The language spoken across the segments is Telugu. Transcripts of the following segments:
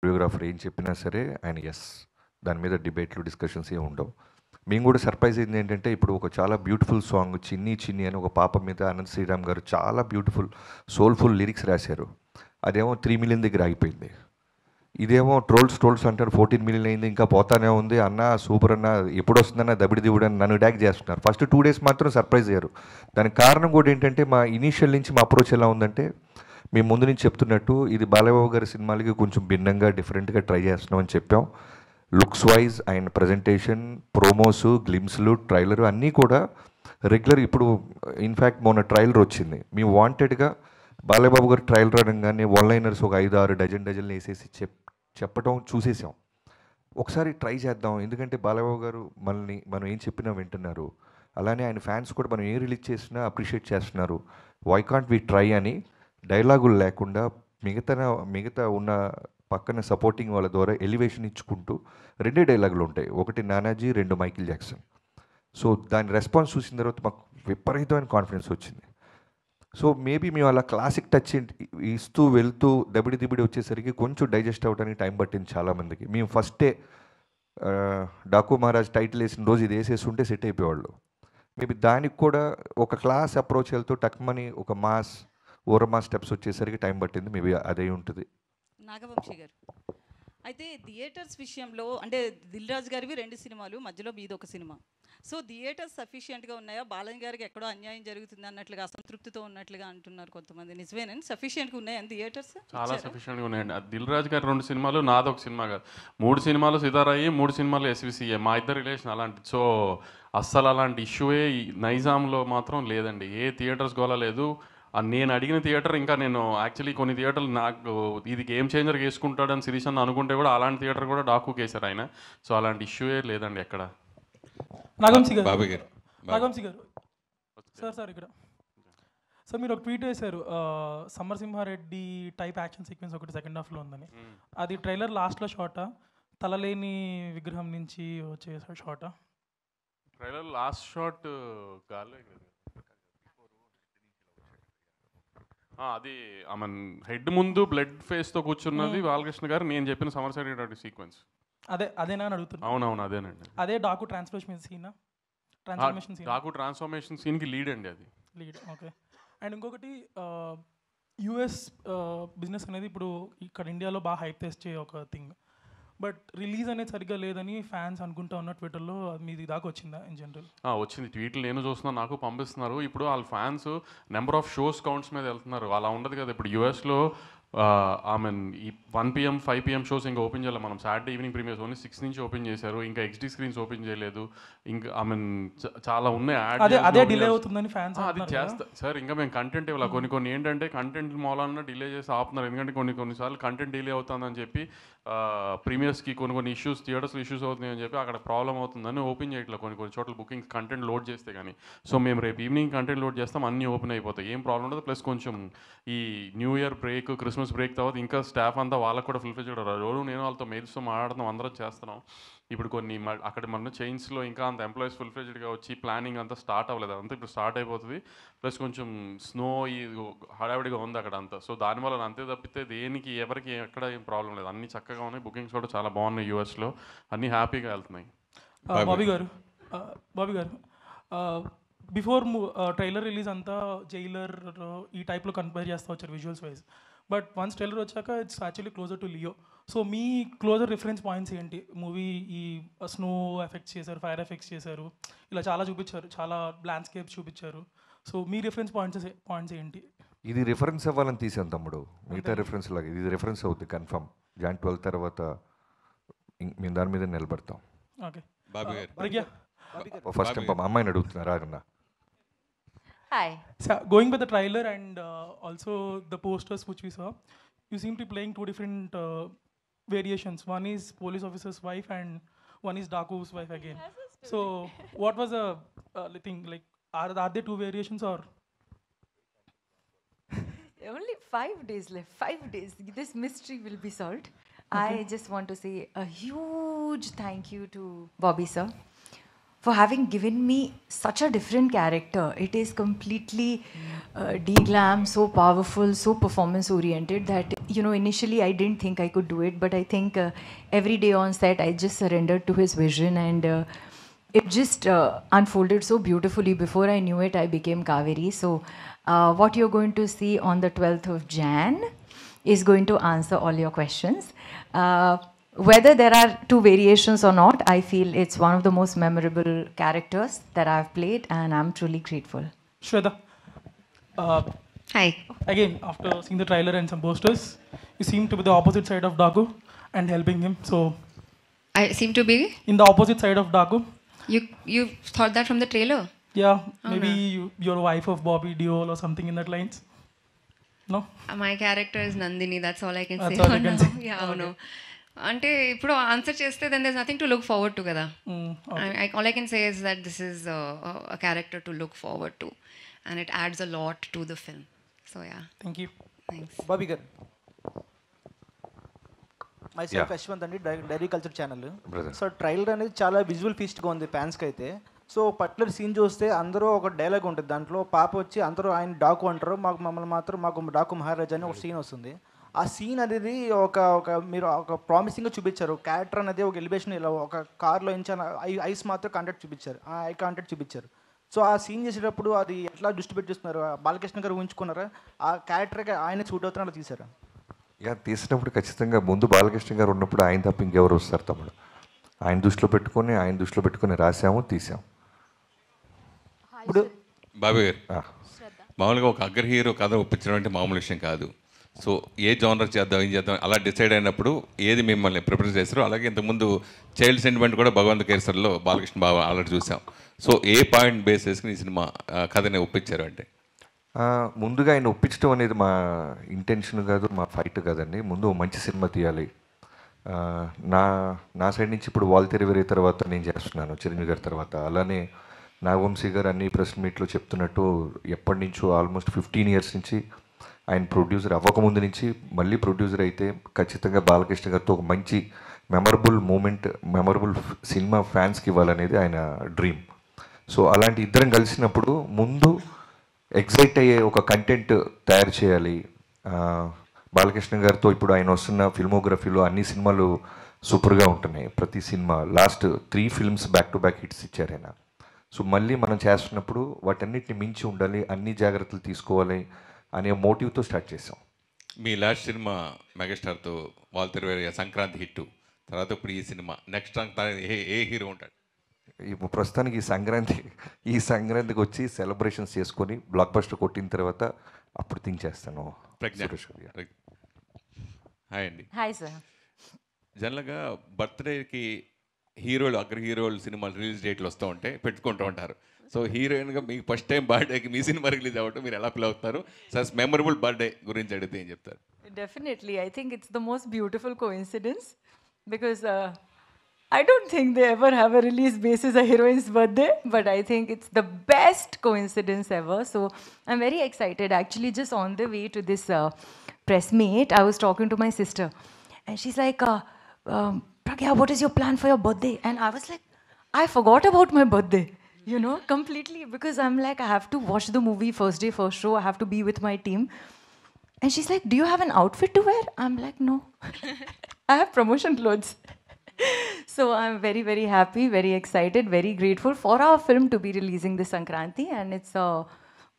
కొరియోగ్రాఫర్ ఏం చెప్పినా సరే ఆయన యెస్. దాని మీద డిబేట్లు, డిస్కషన్స్ ఏమి ఉండవు. మేము కూడా సర్ప్రైజ్ అయింది ఏంటంటే, ఇప్పుడు ఒక చాలా బ్యూటిఫుల్ సాంగ్ 'చిన్ని చిన్ని' అని ఒక పాప మీద అనంత్ శ్రీరామ్ గారు చాలా బ్యూటిఫుల్ సోల్ఫుల్ లిరిక్స్ రాశారు. అదేమో 3 మిలియన్ దగ్గర ఆగిపోయింది. ఇదేమో ట్రోల్స్ అంటారు 14 మిలియన్ అయింది, ఇంకా పోతానే ఉంది, అన్న సూపర్ అన్న, ఎప్పుడు వస్తుందన్న దబిడి దివుడు అని నన్ను ట్యాగ్ చేస్తున్నారు. ఫస్ట్ 2 డేస్ మాత్రం సర్ప్రైజ్ అయ్యారు. దానికి కారణం కూడా ఏంటంటే, మా ఇనీషియల్ నుంచి మా అప్రోచ్ ఎలా ఉందంటే, మేము ముందు నుంచి చెప్తున్నట్టు ఇది బాలయ్యబాబు గారి సినిమాలకి కొంచెం భిన్నంగా డిఫరెంట్గా ట్రై చేస్తున్నాం అని చెప్పాం. లుక్స్ వైజ్ ఆయన ప్రజెంటేషన్, ప్రోమోసు, గ్లిమ్స్లు, ట్రైలరు అన్నీ కూడా రెగ్యులర్. ఇప్పుడు ఇన్ఫ్యాక్ట్ మొన్న ట్రైలర్ వచ్చింది. మేము వాంటెడ్గా బాలయ్యబాబు గారు ట్రైలర్ అనగానే వన్ లైనర్స్ ఒక 5-6 డజన్లు వేసేసి చెప్పడం చూసేసాం. ఒకసారి ట్రై చేద్దాం, ఎందుకంటే బాలయ్యబాబు గారు మనం ఏం చెప్పినా వింటున్నారు, అలానే ఆయన ఫ్యాన్స్ కూడా మనం ఏం రిలీజ్ చేసినా అప్రిషియేట్ చేస్తున్నారు, వై కాంట్ వి ట్రై అని డైలాగులు లేకుండా మిగతా ఉన్న పక్కన సపోర్టింగ్ వాళ్ళ ద్వారా ఎలివేషన్ ఇచ్చుకుంటూ 2 డైలాగులు ఉంటాయి. ఒకటి నానాజీ, 2 మైకిల్ జాక్సన్. సో దాని రెస్పాన్స్ చూసిన తర్వాత మాకు విపరీతమైన కాన్ఫిడెన్స్ వచ్చింది. సో మేబీ మేము అలా క్లాసిక్ టచ్ ఇస్తూ వెళ్తూ దబిడి దిబిడి వచ్చేసరికి కొంచెం డైజెస్ట్ అవ్వడానికి టైం పట్టింది చాలామందికి. మేము ఫస్టే డాకు మహారాజ్ టైటిల్ వేసిన రోజు ఇది వేసేసి ఉంటే సెట్ అయిపోయేవాళ్ళు. మేబీ దానికి కూడా ఒక క్లాస్ అప్రోచ్ వెళ్తూ టక్మని ఒక ఓరమా స్టెప్స్ వచ్చేసరికి టైం పట్టింది. మేబీ అదే ఉంటుంది. నాగవంశీ గారు, అయితే థియేటర్స్ విషయంలో అంటే దిల్ రాజు గారివి 2 సినిమాలు, మధ్యలో మీది ఒక సినిమా. సో థియేటర్స్ సఫిషియెంట్గా ఉన్నాయా? బాలయ్య గారికి ఎక్కడో అన్యాయం జరుగుతుంది అన్నట్లుగా, అసంతృప్తితో ఉన్నట్లుగా అంటున్నారు కొంతమంది. నిజమేనండి? సఫిషియెంట్గా ఉన్నాయని థియేటర్స్? చాలా సఫిషియెంట్గా ఉన్నాయండి. దిల్ రాజు గారి 2 సినిమాలు, నాది ఒక సినిమా కాదు, 3 సినిమాలు సితారాయి, 3 సినిమాలు ఎస్విసిఏ. మా ఇద్దరు రిలేషన్ అలాంటిది. సో అస్సలు అలాంటి ఇష్యూయే నైజాంలో మాత్రం లేదండి. ఏ థియేటర్స్ గోలా లేదు. నేను అడిగిన థియేటర్, ఇంకా నేను యాక్చువల్లీ కొన్ని థియేటర్లు నాకు ఇది గేమ్ చేంజర్ వేసుకుంటాడని శిరీష్ అన్న అనుకుంటే కూడా అలాంటి థియేటర్ కూడా డాకు వేశారు ఆయన. సో అలాంటి ఇష్యూయే లేదండి ఎక్కడ. నాగవంశీ గారు, బాబు గారు, నాగవంశీ గారు సార్ ఇక్కడ సార్ మీరు ఒక ట్వీట్ వేశారు, సమరసింహారెడ్డి టైప్ యాక్షన్ సీక్వెన్స్ ఒకటి సెకండ్ హాఫ్లో ఉందని. అది ట్రైలర్ లాస్ట్లో షార్టా, తలలేని విగ్రహం నుంచి వచ్చే షార్టా? ట్రైలర్ లాస్ట్ షాట్ గాల్లో అది ఆమె హెడ్ ముందు బ్లడ్ ఫేస్తో కూర్చున్నది బాలకృష్ణ గారు. నేను చెప్పిన సమరసింహారెడ్డి సీక్వెన్స్ అదేనా అని అడుగుతున్నా. అవునవును అదేనండి. అదే Daaku transformation scene, Daaku transformation సీన్కి లీడ్ అండి అది. Lead, okay. అండ్ ఇంకొకటి, యుఎస్ బిజినెస్ అనేది ఇప్పుడు ఇక్కడ ఇండియాలో బాగా హైప్ తెచ్చే ఒక థింగ్, బట్ రిలీజ్ అనేది సరిగ్గా లేదని ఫ్యాన్స్ అనుకుంటా ఉన్న ట్విట్టర్లో. మీది దాకా వచ్చిందా ఇన్ జనరల్? వచ్చింది, ట్వీట్లు నేను చూస్తున్నాను, నాకు పంపిస్తున్నారు. ఇప్పుడు వాళ్ళ fans number of shows counts మీద వెళ్తున్నారు. అలా ఉండదు కదా. ఇప్పుడు యూఎస్లో ఈ 1 PM 5 PM షోస్ ఇంకా ఓపెన్ చేయాలి. మనం సాటర్డే ఈవినింగ్ ప్రీమియర్స్ ఓన్లీ 6 నుంచి ఓపెన్ చేశారు. ఇంకా XD స్క్రీన్స్ ఓపెన్ చేయలేదు. ఇంకా చాలా ఉన్నాయి. అదే డిలే అవుతుందని ఫ్యాన్స్ అది చేస్తా సార్. ఇంకా మేము కంటెంట్ ఇవ్వాలి. కొన్ని ఏంటంటే కంటెంట్ మూలాన డిలే చేసి ఆపుతున్నారు. ఎందుకంటే కొన్నిసార్లు కంటెంట్ డిలే అవుతుందని చెప్పి ప్రీమియర్స్కి కొన్ని ఇష్యూస్, థియేటర్స్లో ఇష్యూస్ అవుతున్నాయని చెప్పి అక్కడ ప్రాబ్లం అవుతుందని ఓపెన్ చేయట్లేదు కొన్ని చోట్ల బుకింగ్స్ కంటెంట్ లోడ్ చేస్తే కానీ. సో మేము రేపు ఈవినింగ్ కంటెంట్ లోడ్ చేస్తాం, అన్నీ ఓపెన్ అయిపోతాయి, ఏం ప్రాబ్లం ఉండదు. ప్లస్ కొంచెం ఈ new year break, Christmas break తర్వాత ఇంకా స్టాఫ్ అంతా వాళ్ళకు కూడా ఫుల్ఫిల్ చేయడం. రోజు నేను వాళ్ళతో మెయిల్స్తో మాట్లాడుతున్నాం, అందరం చేస్తున్నాం. ఇప్పుడు కొన్ని అక్కడ మన చైన్స్లో ఇంకా అంత ఎంప్లాయీస్ ఫుల్ఫిల్డ్గా వచ్చి ప్లానింగ్ అంతా స్టార్ట్ అవ్వలేదు. అంతా ఇప్పుడు స్టార్ట్ అయిపోతుంది. ప్లస్ కొంచెం స్నో ఈ హడావిడిగా ఉంది అక్కడ అంతా. సో దానివల్ల అంతే తప్పితే దేనికి ఎవరికి ఎక్కడ ఏం ప్రాబ్లం లేదు. అన్నీ చక్కగా ఉన్నాయి. బుకింగ్స్ కూడా చాలా బాగున్నాయి యూఎస్లో. అన్నీ హ్యాపీగా వెళ్తున్నాయి. బాబీ గారు, బిఫోర్ ట్రైలర్ రిలీజ్ అంతా జైలర్ ఈ టైప్లో కంపేర్ చేస్తూ వచ్చారు visuals wise. But once trailer వచ్చాక it's actually closer to Leo. So మీ క్లోజర్ రిఫరెన్స్ పాయింట్స్ ఏంటి? మూవీ ఈ స్నో ఎఫెక్ట్స్ చేశారు, ఫైర్ ఎఫెక్ట్స్ చేశారు, ఇలా చాలా చూపించారు, చాలా ల్యాండ్స్కేప్స్ చూపించారు. సో మీ రిఫరెన్స్ పాయింట్స్ ఏంటి? ఇది రిఫరెన్స్ అవ్వాలని తీసాను తమ్ముడు. మిగతా రిఫరెన్స్ లాగా ఇది రిఫరెన్స్ అవుతుంది కన్ఫర్మ్. Jan 12 తర్వాత మేము దాని మీద నిలబడతాం. ఓకే బాబు గారు, ఫస్ట్ టైం మా అమ్మాయిని అడుగుతున్నారా అన్న. Hi. So, going by the trailer and also the posters which we saw, you seem to be playing 2 different variations. One is police officer's wife and one is Daku's wife again. So, what was the thing? Like, are there 2 variations or? Only 5 days left. 5 days. This mystery will be solved. Okay. I just want to say a huge thank you to Bobby sir for having given me such a different character. It is completely de-glam, so powerful, so performance oriented that, you know, initially I didn't think I could do it, but I think every day on set I just surrendered to his vision, and it just unfolded so beautifully. Before I knew it, I became Kaveri. So what you're going to see on the 12th of Jan is going to answer all your questions. Whether there are two variations or not, I feel it's one of the most memorable characters that I've played, and I'm truly grateful. Shweta, Hi. again, after seeing the trailer and some posters, you seem to be the opposite side of Dagu and helping him. So, I seem to be. in the opposite side of Dagu, You thought that from the trailer? yeah, Oh, maybe no. you're a wife of Bobby Deol or something in that lines. No? My character is Nandini. That's all I can That's say. all you can say. Yeah, అవును. అంటే ఇప్పుడు ఆన్సర్ చేస్తే then there's nothing to look forward to కదా. All I can say is that this is a character to look forward to, and it adds a lot to the film. So yeah, Thank you. thanks. Bobby గారు, మై సెల్ఫ్ Yeah. యశ్వంత్ అండి, dairy culture channel. Brother. So trailer అనేది చాలా విజువల్ ఫీస్ట్గా ఉంది ఫ్యాన్స్కి అయితే. సో పర్టికులర్ సీన్ చూస్తే అందరూ ఒక డైలాగ్ ఉంటుంది దాంట్లో, పాప వచ్చి అందరూ ఆయన డాకు అంటారు, మమ్మల్ని మాత్రం మాకు డాకు మహారాజా అని ఒక సీన్ వస్తుంది. ఆ సీన్ అనేది ఒక మీరు ఒక ప్రామిసింగ్గా చూపించారు. క్యారెక్టర్ అనేది ఒక ఎలివేషన్, ఇలా ఒక కార్లో నుంచి ఐస్ మాత్రం కాంటాక్ట్ చూపించారు, ఆ ఐ కాంటాక్ట్ చూపించారు. సో ఆ సీన్ చేసేటప్పుడు అది ఎట్లా దృష్టి పెట్టిస్తున్నారు? బాలకృష్ణ గారు ఊహించుకున్నారా? ఆ క్యారెక్టర్కి ఆయన సూట్ అవుతున్నా అలా తీశారా? యా, తీసినప్పుడు ఖచ్చితంగా ముందు బాలకృష్ణ గారు ఉన్నప్పుడు ఆయన తప్ప ఇంకెవరు వస్తారు తమ్ముడు. ఆయన దృష్టిలో పెట్టుకొని రాసాము, తీసాము. ఇప్పుడు బాబీ గారు, మామూలుగా ఒక అగ్ర హీరో కథ ఒప్పించడం అంటే మామూలు విషయం కాదు. సో ఏ జానర్ చేద్దాం, ఏం చేద్దాం అలా డిసైడ్ అయినప్పుడు ఏది మిమ్మల్ని ప్రిఫరెన్స్ చేస్తారో, అలాగే ఇంతకుముందు చైల్డ్ సెంటిమెంట్ కూడా భగవంత్ కేసరిలో బాలకృష్ణ బాబు ఆల్రెడీ చూసాం. సో ఏ పాయింట్ బేస్ చేసుకుని ఈ సినిమా కథని ఒప్పించారు అంటే? ముందుగా ఆయన ఒప్పించడం అనేది మా ఇంటెన్షన్ కాదు, మా ఫైట్ కాదండి. ముందు మంచి సినిమా తీయాలి. నా సైడ్ నుంచి ఇప్పుడు వాల్తెరి వేరే తర్వాత నేను చేస్తున్నాను చిరంజీవి గారి తర్వాత. అలానే నాగవంశీ గారు అన్ని ప్రెస్ మీట్లో చెప్తున్నట్టు ఎప్పటి నుంచో ఆల్మోస్ట్ 15 years నుంచి ఆయన ప్రొడ్యూసర్ అవ్వకముందు నుంచి మళ్ళీ ప్రొడ్యూసర్ అయితే ఖచ్చితంగా బాలకృష్ణ గారితో ఒక మంచి మెమరబుల్ సినిమా ఫ్యాన్స్కి ఇవ్వాలనేది ఆయన డ్రీమ్. సో అలాంటి ఇద్దరం కలిసినప్పుడు ముందు ఎగ్జైట్ అయ్యే ఒక కంటెంట్ తయారు చేయాలి. బాలకృష్ణ గారితో ఇప్పుడు ఆయన వస్తున్న ఫిల్మోగ్రఫీలో అన్ని సినిమాలు సూపర్గా ఉంటున్నాయి. ప్రతి cinema last 3 films back to back hits ఇచ్చారు ఆయన. సో మళ్ళీ మనం చేస్తున్నప్పుడు వాటన్నిటిని మించి ఉండాలి, అన్ని జాగ్రత్తలు తీసుకోవాలి అనే మోటివ్తో స్టార్ట్ చేసాం. మీ లాస్ట్ సినిమా మెగాస్టార్తో వాల్తెరి వేరే సంక్రాంతి హిట్ తర్వాత ఇప్పుడు ఈ సినిమా నెక్స్ట్ ఏ హీరో ఉంటాడు? ఇప్పుడు ప్రస్తుతానికి ఈ సంక్రాంతికి వచ్చి సెలబ్రేషన్స్ చేసుకొని బ్లాక్ బస్టర్ కొట్టిన తర్వాత అప్పుడు థింక్ చేస్తాను. హాయ్ అండి. Hi, sir. జనరల్గా బర్త్డేకి అగ్ర హీరోలు సినిమాలు రిలీజ్ డేట్లు వస్తూ ఉంటే పెట్టుకుంటూ ఉంటారు. సో హీరోయిన్గా మీకు ఫస్ట్ టైం బర్త్డేకి మీ సినిమా రిలీజ్ అవ్వటం మీరు ఎలా ఫీల్ అవుతారు? సార్ మెమరబుల్ బర్త్డే గురించి అడిగితే ఏం చెప్తారు? Definitely. I think it's the most beautiful coincidence because I don't think they ever have a release basis a heroine's birthday, but I think it's the best coincidence ever. So I'm very excited. Actually, just on the way to this press meet, I was talking to my sister, and she's like, Pragya, what is your plan for your birthday? And I was like, I forgot about my birthday, you know, completely, because I'm like, I have to watch the movie first day, first show, I have to be with my team. And she's like, do you have an outfit to wear? I'm like, no. I have promotion clothes. So I'm very, very happy, very excited, very grateful for our film to be releasing this Sankranti. And it's a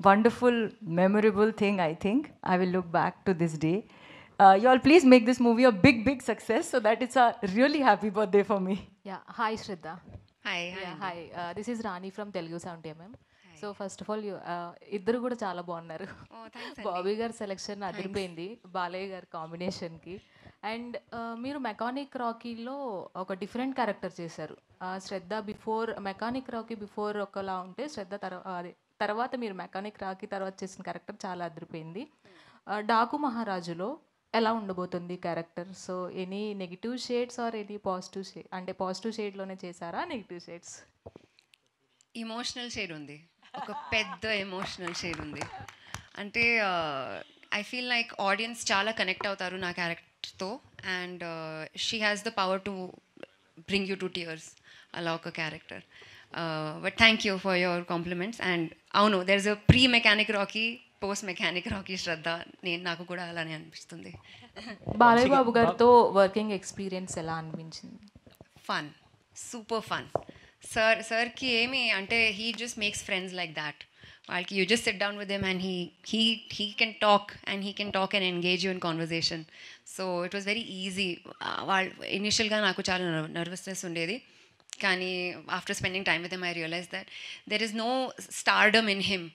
wonderful, memorable thing, I think. I will look back to this day. You all please make this movie a big, big success so that it's a really happy birthday for me. Yeah, hi Shraddha. Hi. Yeah, hi. This is Rani from Telugu 70mm. So first of all ఇద్దరు కూడా చాలా బాగున్నారు. బాబీ గారి సెలెక్షన్ అదిరిపోయింది బాలయ్య గారి కాంబినేషన్కి. అండ్ మీరు మెకానిక్ రాకీలో ఒక డిఫరెంట్ క్యారెక్టర్ చేశారు. శ్రద్ధ మెకానిక్ రాకీ బిఫోర్ ఒకలా ఉంటే శ్రద్ధ తర్వాత మీరు మెకానిక్ రాకీ తర్వాత చేసిన క్యారెక్టర్ చాలా అదిరిపోయింది. డాకు మహారాజులో ఎలా ఉండబోతుంది character? So any negative shades or any positive shade, అంటే పాజిటివ్ షేడ్లోనే చేశారా నెగిటివ్ షేడ్స్? ఎమోషనల్ షేడ్ ఉంది, ఒక పెద్ద ఎమోషనల్ షేడ్ ఉంది. అంటే ఐ ఫీల్ లైక్ ఆడియన్స్ చాలా కనెక్ట్ అవుతారు నా క్యారెక్టర్తో, and she has the power to bring you to tears, అలా ఒక character. But thank you for your compliments. And అవును, there is a pre mechanic Rocky, post mechanic Rocky Shraddha. నాకు కూడా అలానే అనిపిస్తుంది. బాలయ్య బాబు గారితో వర్కింగ్ ఎక్స్పీరియన్స్ ఎలా అనిపించింది? Fun, super fun. సార్కి ఏమి అంటే he just makes friends like that. వాళ్ళకి you just sit down with him and he can talk and engage you in conversation. So it was very easy. వాళ్ళు ఇనిషియల్గా నాకు చాలా నర్వస్నెస్ ఉండేది, కానీ after spending time with him I realize that there is no stardom in him.